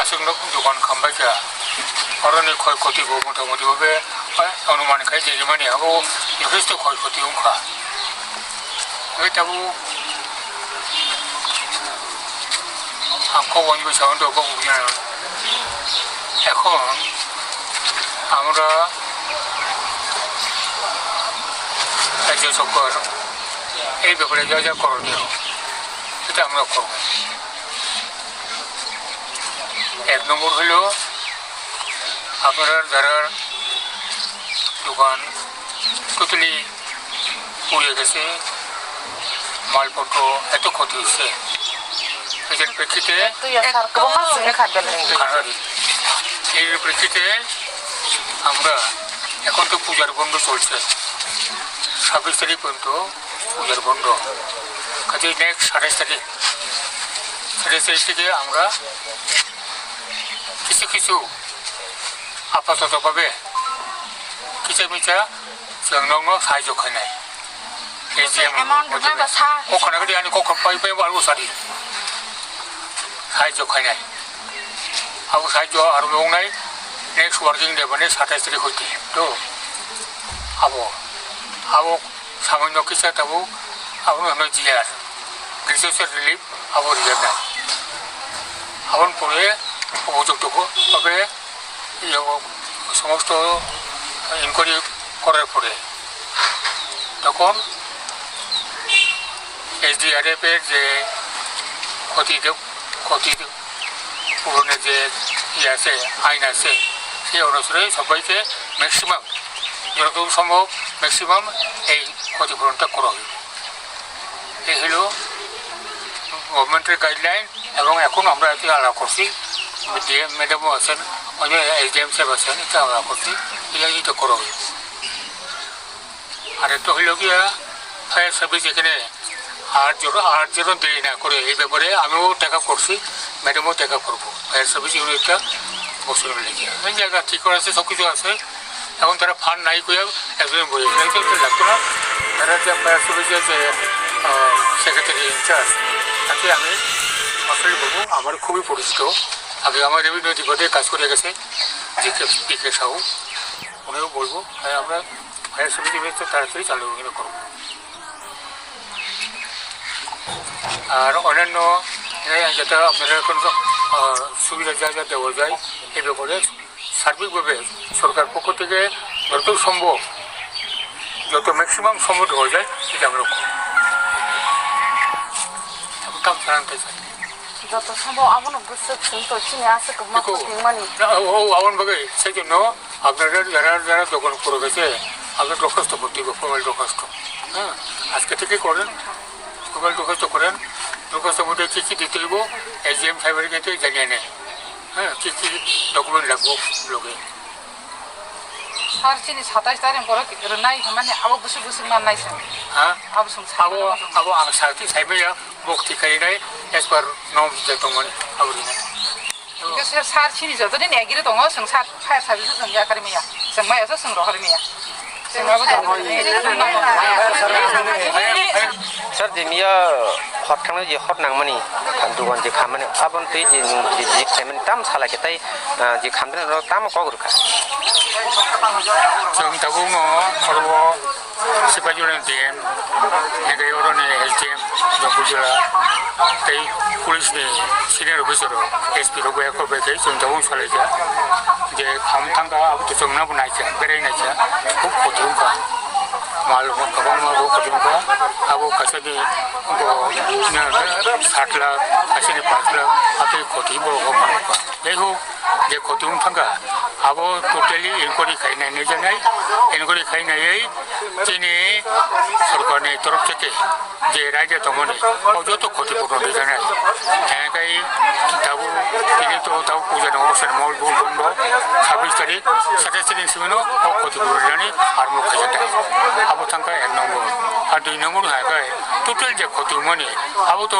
가슴록 দোকান খাম্বাইকা অরণ্যের ক্ষয়ক্ষতি মোটামুটিভাবে অনুমান খাই যেমানি হবো যথেষ্ট ক্ষয়ক্ষতি অংখা তাবো আঙ্ক বন্ধু সাউন্ড এখন আমরা রাজ্য সরকার এই ব্যাপারে যা যা করণীয় সেটা আমরা করব। 1 নম্বর হলো আপনারা যারা দোকান টোটালি পুড়ে গেছে, মালপত্র এত ক্ষতি হচ্ছে, এর প্রেক্ষিতে আমরা এখন তো পূজার বন্ধ চলছে, 26 তারিখ পর্যন্ত পূজার বন্ধ, কাজে নেক্সট 27 তারিখ থেকে আমরা কিছু কিছু আপাততভাবে কিচামিচা जोंनाव साहाय्य खानाय कखनागरी आनी कखन बारगो सारी साहाय्य खानाय अब साहाय्य आरो मावनाय नेक्स्ट वर्किंग डे माने 27 तारिख हইতে तो अब सामान्य किसा तब अब हनो जियार ग्रीष्म रिलीफ अब रिजार्व अब परे उपযুক্ত ভাবে সমস্ত ইনকোয়ারি করার পরে তখন SDRF এর যে ক্ষতি পূরণের যে আছে আইন আছে সেই অনুসারে সবাইকে ম্যাক্সিমাম যতটুকু সম্ভব ম্যাক্সিমাম এই ক্ষতিপূরণটা করা হবে। এই হলো গভর্নমেন্টের গাইডলাইন এবং এখন আমরা এটি আলাদা করছি, ডিএম ম্যাডামও আছেন, SDM সাহেব আছেন, এটা আলাদা করছি, এটা করা হবে। আর একটা হইল গিয়া ফায়ার সার্ভিস এখানে আর যেন দেরি না করে এই ব্যাপারে আমিও টাকা করছি, ম্যাডামও টাকা করবো। ফায়ার সার্ভিস ইউনিটটা বছর লেগে এই জায়গা ঠিক করা আছে, সব কিছু আছে। এখন তারা ফান্ড নাই করে একজন বই লাগতো না, তারা যে ফায়ার সার্ভিসের যে সেক্রেটারি ইনচার্জ তাকে আমি আসলে বলবো আমার খুবই পরিচিত, আগে আমার রেভিনিউ ডিপার্টে কাজ করে গেছে PK সাহু, উনিও বলবো আমরা ফায়ার সার্ভিস ইউনিটটা তাড়াতাড়ি চালু করবো। আর অন্যান্য যেটা আপনারা কোনো সুবিধা যা যা দেওয়া যায় এই ব্যাপারে সার্বিকভাবে সরকার পক্ষ থেকে যত সম্ভব যত ম্যাক্সিমাম সম্ভব হওয়া যায় সেটা আমরা জানাতে চাই। যত সম্ভব আপন ভাবে সেই জন্য আপনারা যারা দোকান করে গেছে আপনার দরখাস্ত করতে হবে, ফর্মাল দরখাস্ত। হ্যাঁ, আজকে থেকে করেন, ফর্মাল দরখাস্ত করেন। দরখাস্তের মধ্যে কী কী দিতে হইব SDM সাহেবের কাছে জানিয়ে নেয়। হ্যাঁ, কী কী ডকুমেন্ট লাগবো লোকে। सारचिनी 27 तारिख पर नाइ माने अब बुसु मान नाइ छन् हाँ अब सं अब ang साथी साइमे या बक्ति खाइनाय एज पर नर्म जतमन आवरिना के सारचिनी जतनि नेगिरे दङ सं सार फायर सार्भिस सं या करिमिया सं मायासो सं रहरिमिया सर दिमिया हरखांनो जे हरनांगमानि दुगान जे खामानि आबन तै जे खामानि ताम सालाके तै जे खामदन र ताम कगुरखा जों दाबुनो खरबो सिपाजुन DM नेगे अरनि SDM जंगुजला तै पुलिसनि सिनियर अफिसर SP रगया खबेकै जों दाबुन सालायजा जे खामथांगा आबो जोंना बनायजा बेरायनायजा खूब खथिउखा माल गोबां माल खथिउखा आबो कासेनि 60 लाख कासेनि 5 लाख आते खथि बरगो पानखा बेखौ जे खथिउथांगा आबो टोटली इनक्वायरि खालामनाय जानाय इनक्वायरि खालामनायै दिनै सरकारनि तरफ থেকে যে রাজ্য দমনে যত ক্ষতিপূরণ জানায় একাই দাবু তিনি তো দাও পূজা অনুষ্ঠান মল বন্ধ 26 তারিখ 27 তারিখ সিমেনো ক্ষতিপূরণ জানি আর মুখ খাইতে আবো থাকা 1 নম্বর আর 2 নম্বর হয় টোটাল যে ক্ষতি মানে আবো তো